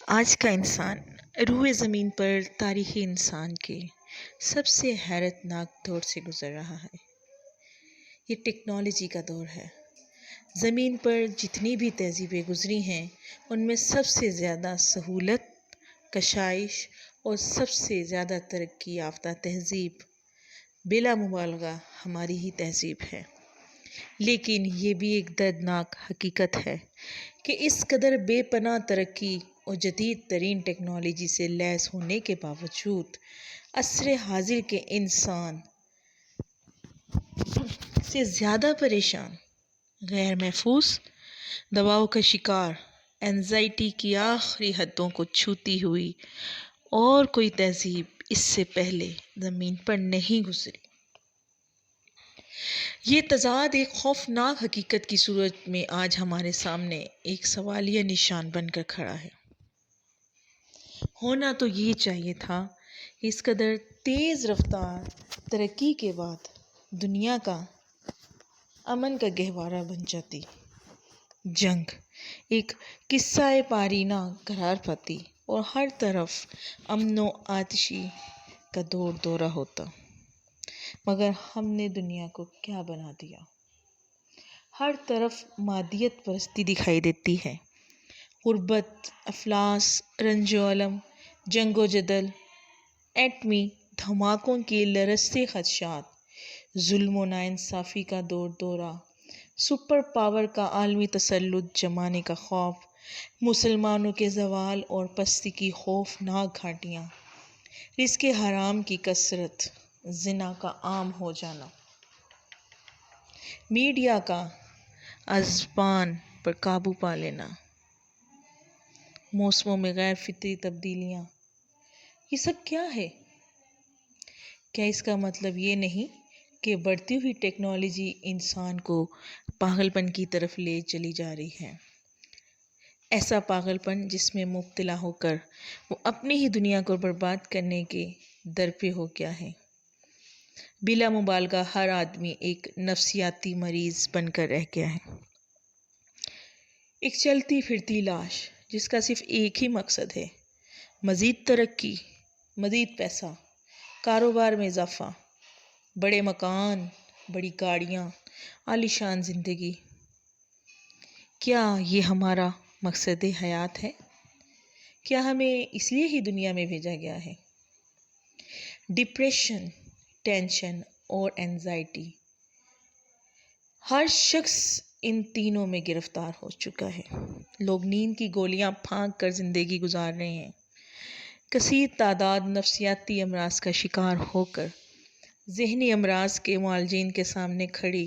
آج کا انسان روئے زمین پر تاریخ انسان کے سب سے حیرت ناک دور سے گزر رہا ہے۔ یہ ٹیکنالوجی کا دور ہے۔ زمین پر جتنی بھی تہذیبیں گزری ہیں ان میں سب سے زیادہ سہولت، کشائش اور سب سے زیادہ ترقی یافتہ تہذیب بلا مبالغہ ہماری ہی تہذیب ہے۔ لیکن یہ بھی ایک دردناک حقیقت ہے کہ اس قدر بے پناہ ترقی اور جدید ترین ٹیکنالوجی سے لیس ہونے کے باوجود عصر حاضر کے انسان سے زیادہ پریشان، غیر محفوظ، دباؤ کا شکار، اینزائٹی کی آخری حدوں کو چھوتی ہوئی اور کوئی تہذیب اس سے پہلے زمین پر نہیں گزری۔ یہ تضاد ایک خوفناک حقیقت کی صورت میں آج ہمارے سامنے ایک سوالیہ نشان بن کر کھڑا ہے۔ ہونا تو یہ چاہیے تھا کہ اس قدر تیز رفتار ترقی کے بعد دنیا کا امن کا گہوارہ بن جاتی، جنگ ایک قصہ پارینہ قرار پاتی اور ہر طرف امن و آتشی کا دور دورہ ہوتا۔ مگر ہم نے دنیا کو کیا بنا دیا؟ ہر طرف مادیت پرستی دکھائی دیتی ہے۔ غربت، افلاس، رنج و الم، جنگ و جدل، ایٹمی دھماکوں کے لرزتے خدشات، ظلم و ناانصافی کا دور دورہ، سپر پاور کا عالمی تسلط جمانے کا خوف، مسلمانوں کے زوال اور پستی کی خوفناک گھاٹیاں، رزق حرام کی کثرت، زنا کا عام ہو جانا، میڈیا کا ازبان پر قابو پا لینا، موسموں میں غیر فطری تبدیلیاں، یہ سب کیا ہے؟ کیا اس کا مطلب یہ نہیں کہ بڑھتی ہوئی ٹیکنالوجی انسان کو پاگل پن کی طرف لے چلی جا رہی ہے؟ ایسا پاگل پن جس میں مبتلا ہو کر وہ اپنی ہی دنیا کو برباد کرنے کے درپے ہو گیا ہے۔ بلا مبالغہ ہر آدمی ایک نفسیاتی مریض بن کر رہ گیا ہے، ایک چلتی پھرتی لاش جس کا صرف ایک ہی مقصد ہے: مزید ترقی، مزید پیسہ، کاروبار میں اضافہ، بڑے مکان، بڑی گاڑیاں، عالیشان زندگی۔ کیا یہ ہمارا مقصد حیات ہے؟ کیا ہمیں اس لیے ہی دنیا میں بھیجا گیا ہے؟ ڈپریشن، ٹینشن اور اینزائٹی، ہر شخص ان تینوں میں گرفتار ہو چکا ہے۔ لوگ نیند کی گولیاں پھونک کر زندگی گزار رہے ہیں۔ کثیر تعداد نفسیاتی امراض کا شکار ہو کر ذہنی امراض کے معالجین کے سامنے کھڑی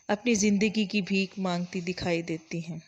اپنی زندگی کی بھیک مانگتی دکھائی دیتی ہیں۔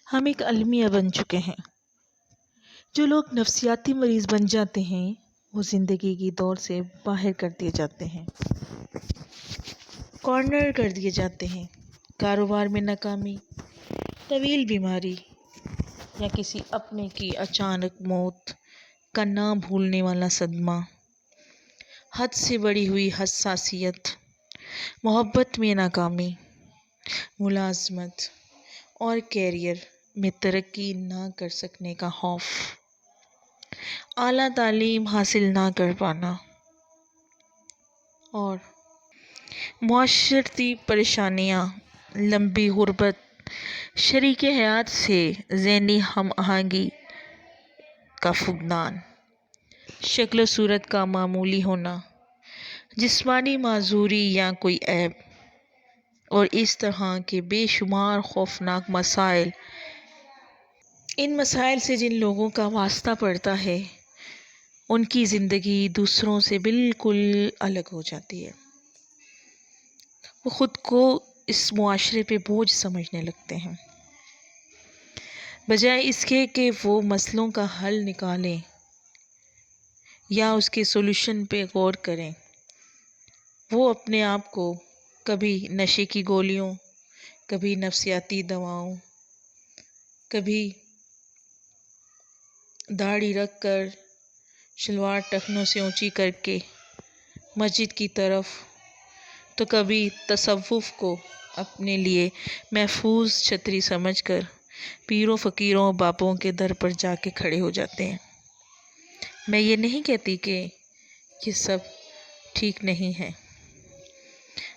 ہم ایک المیہ بن چکے ہیں۔ جو لوگ نفسیاتی مریض بن جاتے ہیں وہ زندگی کی دوڑ سے باہر کر دیے جاتے ہیں، کارنر کر دیے جاتے ہیں۔ کاروبار میں ناکامی، طویل بیماری یا کسی اپنے کی اچانک موت کا نہ بھولنے والا صدمہ، حد سے بڑھی ہوئی حساسیت، محبت میں ناکامی، ملازمت اور کیریئر میں ترقی نہ کر سکنے کا خوف، اعلیٰ تعلیم حاصل نہ کر پانا اور معاشرتی پریشانیاں، لمبی غربت، شریک حیات سے ذہنی ہم آہنگی کا فقدان، شکل و صورت کا معمولی ہونا، جسمانی معذوری یا کوئی عیب اور اس طرح کے بے شمار خوفناک مسائل۔ ان مسائل سے جن لوگوں کا واسطہ پڑتا ہے ان کی زندگی دوسروں سے بالکل الگ ہو جاتی ہے۔ وہ خود کو اس معاشرے پہ بوجھ سمجھنے لگتے ہیں، بجائے اس کے کہ وہ مسئلوں کا حل نکالیں یا اس کے سولوشن پہ غور کریں۔ وہ اپنے آپ کو کبھی نشے کی گولیوں، کبھی نفسیاتی دواؤں، کبھی داڑھی رکھ کر شلوار ٹخنوں سے اونچی کر کے مسجد کی طرف، تو کبھی تصوف کو اپنے لیے محفوظ چھتری سمجھ کر پیروں فقیروں باپوں کے در پر جا کے کھڑے ہو جاتے ہیں۔ میں یہ نہیں کہتی کہ یہ سب ٹھیک نہیں ہے،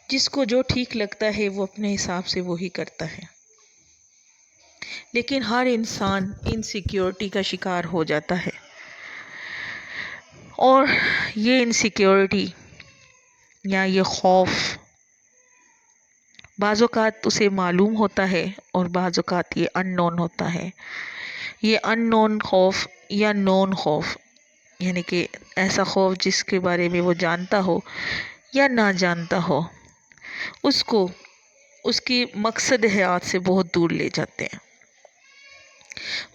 جس کو جو ٹھیک لگتا ہے وہ اپنے حساب سے وہی کرتا ہے، لیکن ہر انسان انسیکیورٹی کا شکار ہو جاتا ہے، اور یہ انسیکیورٹی یا یہ خوف بعض اوقات اسے معلوم ہوتا ہے اور بعض اوقات یہ ان نون ہوتا ہے۔ یہ ان نون خوف یا نون خوف، یعنی کہ ایسا خوف جس کے بارے میں وہ جانتا ہو یا نہ جانتا ہو، اس کو اس کی مقصد حیات سے بہت دور لے جاتے ہیں۔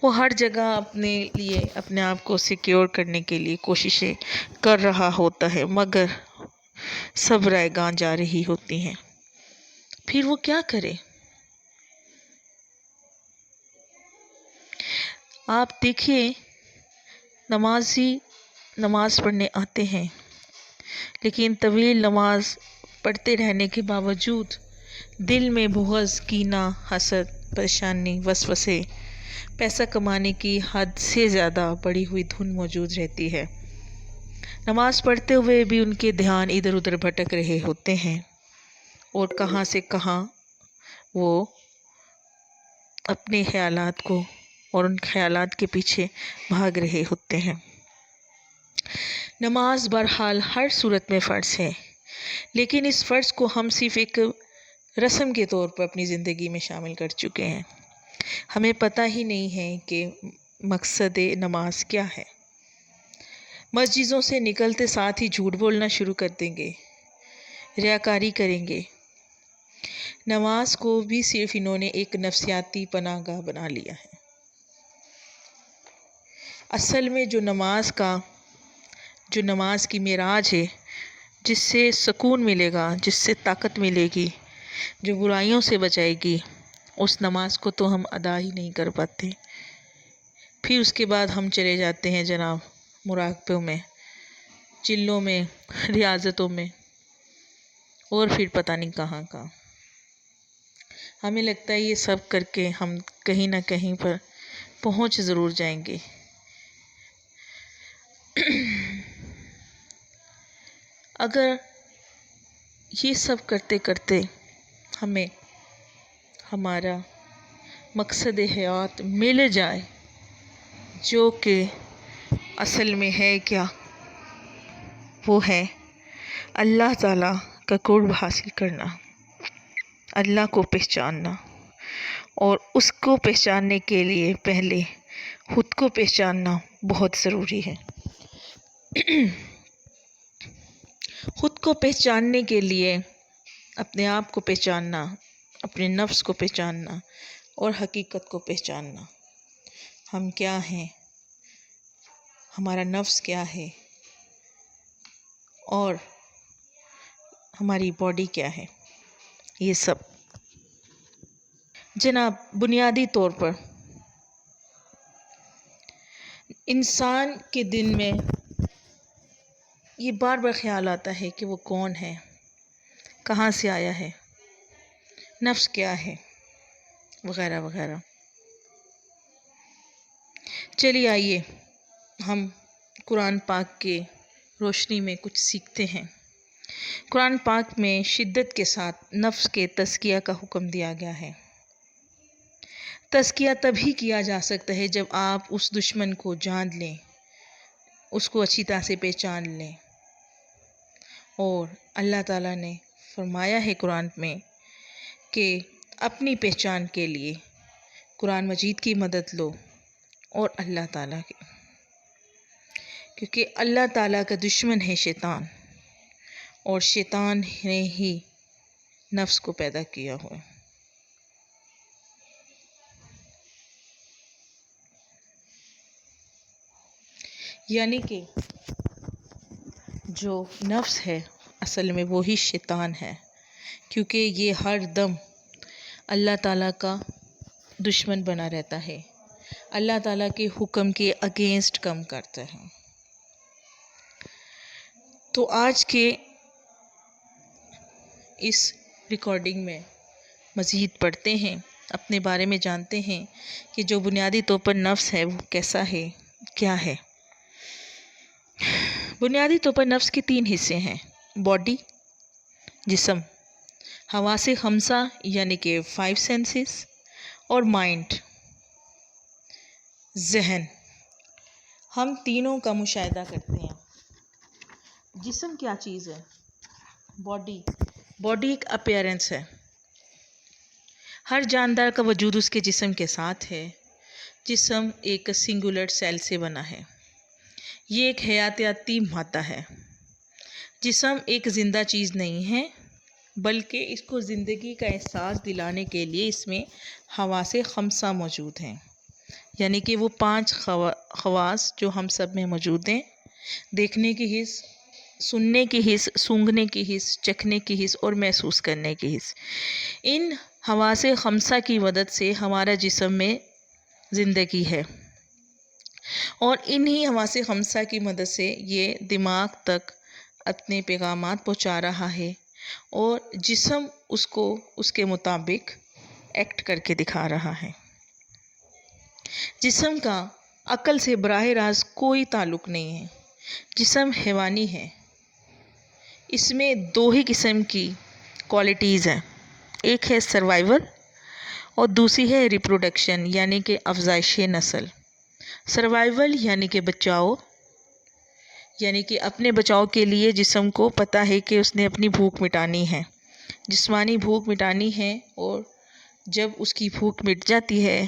وہ ہر جگہ اپنے لیے اپنے آپ کو سیکیور کرنے کے لیے کوششیں کر رہا ہوتا ہے، مگر سب رائے گاں جا رہی ہوتی ہیں۔ پھر وہ کیا کرے؟ آپ دیکھیے، نمازی نماز پڑھنے آتے ہیں، لیکن طویل نماز پڑھتے رہنے کے باوجود دل میں بغض، کینہ، حسد، پریشانی، وسوسے، پیسہ کمانے کی حد سے زیادہ بڑھی ہوئی دھن موجود رہتی ہے۔ نماز پڑھتے ہوئے بھی ان کے دھیان ادھر ادھر بھٹک رہے ہوتے ہیں، اور کہاں سے کہاں وہ اپنے خیالات کو اور ان خیالات کے پیچھے بھاگ رہے ہوتے ہیں۔ نماز بہرحال ہر صورت میں فرض ہے، لیکن اس فرض کو ہم صرف ایک رسم کے طور پر اپنی زندگی میں شامل کر چکے ہیں۔ ہمیں پتہ ہی نہیں ہے کہ مقصد نماز کیا ہے۔ مسجدوں سے نکلتے ساتھ ہی جھوٹ بولنا شروع کر دیں گے، ریاکاری کریں گے۔ نماز کو بھی صرف انہوں نے ایک نفسیاتی پناہ گاہ بنا لیا ہے۔ اصل میں جو نماز کی معراج ہے، جس سے سکون ملے گا، جس سے طاقت ملے گی، جو برائیوں سے بچائے گی، اس نماز کو تو ہم ادا ہی نہیں کر پاتے۔ پھر اس کے بعد ہم چلے جاتے ہیں جناب مراقبوں میں، چلوں میں، ریاضتوں میں، اور پھر پتہ نہیں کہاں کہاں۔ ہمیں لگتا ہے یہ سب کر کے ہم کہیں نہ کہیں پر پہنچ ضرور جائیں گے۔ اگر یہ سب کرتے کرتے ہمیں ہمارا مقصد حیات مل جائے، جو کہ اصل میں ہے کیا؟ وہ ہے اللہ تعالیٰ کا قرب حاصل کرنا، اللہ کو پہچاننا، اور اس کو پہچاننے کے لیے پہلے خود کو پہچاننا بہت ضروری ہے۔ خود کو پہچاننے کے لیے اپنے آپ کو پہچاننا، اپنے نفس کو پہچاننا اور حقیقت کو پہچاننا۔ ہم کیا ہیں، ہمارا نفس کیا ہے، اور ہماری باڈی کیا ہے، یہ سب جناب بنیادی طور پر انسان کے دل میں یہ بار بار خیال آتا ہے کہ وہ کون ہے، کہاں سے آیا ہے، نفس کیا ہے، وغیرہ وغیرہ۔ چلیے آئیے ہم قرآن پاک کے روشنی میں کچھ سیکھتے ہیں۔ قرآن پاک میں شدت کے ساتھ نفس کے تزکیہ کا حکم دیا گیا ہے۔ تزکیہ تبھی کیا جا سکتا ہے جب آپ اس دشمن کو جان لیں، اس کو اچھی طرح سے پہچان لیں، اور اللہ تعالیٰ نے فرمایا ہے قرآن میں کہ اپنی پہچان کے لیے قرآن مجید کی مدد لو اور اللہ تعالیٰ کی، کیونکہ اللہ تعالیٰ کا دشمن ہے شیطان، اور شیطان نے ہی نفس کو پیدا کیا ہوا ہے۔ یعنی کہ جو نفس ہے اصل میں وہی شیطان ہے، کیونکہ یہ ہر دم اللہ تعالیٰ کا دشمن بنا رہتا ہے، اللہ تعالیٰ کے حکم کے اگینسٹ کم کرتا ہے۔ تو آج کے اس ریکارڈنگ میں مزید پڑھتے ہیں، اپنے بارے میں جانتے ہیں کہ جو بنیادی طور پر نفس ہے وہ کیسا ہے، کیا ہے۔ بنیادی طور پر نفس کے 3 حصے ہیں: باڈی، جسم، حواس خمسہ یعنی کہ 5 سینسز، اور مائنڈ، ذہن۔ ہم تینوں کا مشاہدہ کرتے ہیں۔ جسم کیا چیز ہے؟ باڈی ایک اپیرنس ہے۔ ہر جاندار کا وجود اس کے جسم کے ساتھ ہے۔ جسم ایک سنگولر سیل سے بنا ہے۔ یہ ایک حیاتیاتی مادہ ہے۔ جسم ایک زندہ چیز نہیں ہے، بلکہ اس کو زندگی کا احساس دلانے کے لیے اس میں حواس خمسہ موجود ہیں، یعنی کہ وہ 5 خواص جو ہم سب میں موجود ہیں: دیکھنے کی حس، سننے کی حس، سونگھنے کی حس، چکھنے کی حس اور محسوس کرنے کی حس۔ ان حواس خمسہ کی مدد سے ہمارا جسم میں زندگی ہے، اور انہی حواس خمسہ کی مدد سے یہ دماغ تک اپنے پیغامات پہنچا رہا ہے، اور جسم اس کو اس کے مطابق ایکٹ کر کے دکھا رہا ہے۔ جسم کا عقل سے براہ راست کوئی تعلق نہیں ہے۔ جسم حیوانی ہے۔ اس میں 2 ہی قسم کی کوالٹیز ہیں، ایک ہے سروائیول اور دوسری ہے ریپروڈکشن یعنی کہ افزائش نسل۔ سروائیول یعنی کہ بچاؤ، یعنی کہ اپنے بچاؤ کے لیے جسم کو پتہ ہے کہ اس نے اپنی بھوک مٹانی ہے، جسمانی بھوک مٹانی ہے، اور جب اس کی بھوک مٹ جاتی ہے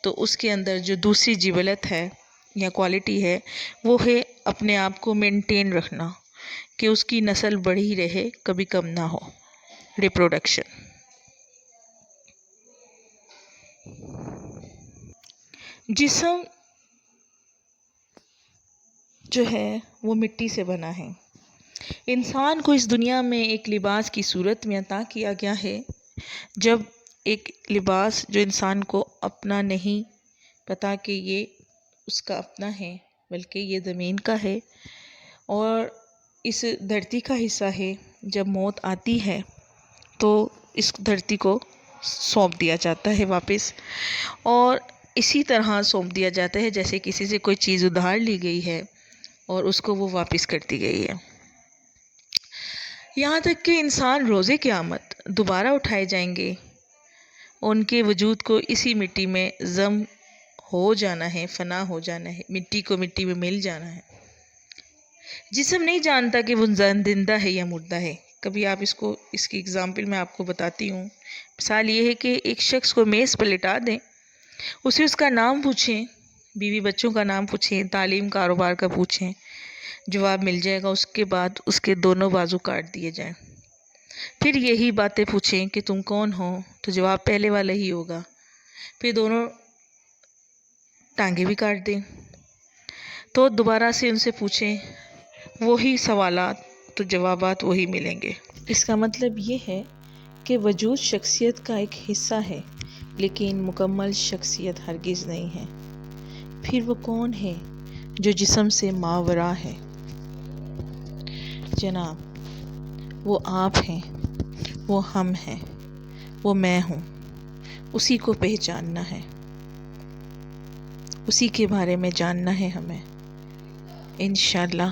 تو اس کے اندر جو دوسری جبلت ہے یا کوالٹی ہے وہ ہے اپنے آپ کو مینٹین رکھنا، کہ اس کی نسل بڑھی رہے، کبھی کم نہ ہو، ریپروڈکشن۔ جسم جو ہے وہ مٹی سے بنا ہے۔ انسان کو اس دنیا میں ایک لباس کی صورت میں عطا کیا گیا ہے، جب ایک لباس جو انسان کو اپنا نہیں پتا کہ یہ اس کا اپنا ہے، بلکہ یہ زمین کا ہے اور اس دھرتی کا حصہ ہے۔ جب موت آتی ہے تو اس دھرتی کو سونپ دیا جاتا ہے واپس، اور اسی طرح سونپ دیا جاتا ہے جیسے کسی سے کوئی چیز ادھار لی گئی ہے اور اس کو وہ واپس کر دی گئی ہے، یہاں تک کہ انسان روز قیامت دوبارہ اٹھائے جائیں گے، ان کے وجود کو اسی مٹی میں ضم ہو جانا ہے، فنا ہو جانا ہے، مٹی کو مٹی میں مل جانا ہے۔ جسم نہیں جانتا کہ وہ زندہ ہے یا مردہ ہے۔ کبھی آپ اس کی اگزامپل میں آپ کو بتاتی ہوں۔ مثال یہ ہے کہ ایک شخص کو میز پر لٹا دیں، اسے اس کا نام پوچھیں، بیوی بچوں کا نام پوچھیں، تعلیم کاروبار کا پوچھیں، جواب مل جائے گا۔ اس کے بعد اس کے دونوں بازو کاٹ دیے جائیں، پھر یہی باتیں پوچھیں کہ تم کون ہو، تو جواب پہلے والا ہی ہوگا، پھر دونوں ٹانگیں بھی کاٹ دیں تو دوبارہ سے ان سے پوچھیں وہی سوالات، تو جوابات وہی ملیں گے۔ اس کا مطلب یہ ہے کہ وجود شخصیت کا ایک حصہ ہے، لیکن مکمل شخصیت ہرگز نہیں ہے۔ پھر وہ کون ہے جو جسم سے ماورا ہے؟ جناب، وہ آپ ہیں، وہ ہم ہیں، وہ میں ہوں۔ اسی کو پہچاننا ہے، اسی کے بارے میں جاننا ہے ہمیں۔ انشاءاللہ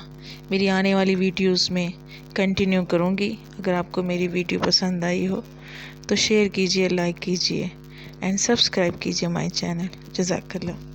میری آنے والی ویڈیوز میں کنٹینیو کروں گی۔ اگر آپ کو میری ویڈیو پسند آئی ہو تو شیئر کیجئے، لائک کیجئے اینڈ سبسکرائب کیجئے مائی چینل۔ جزاک اللہ۔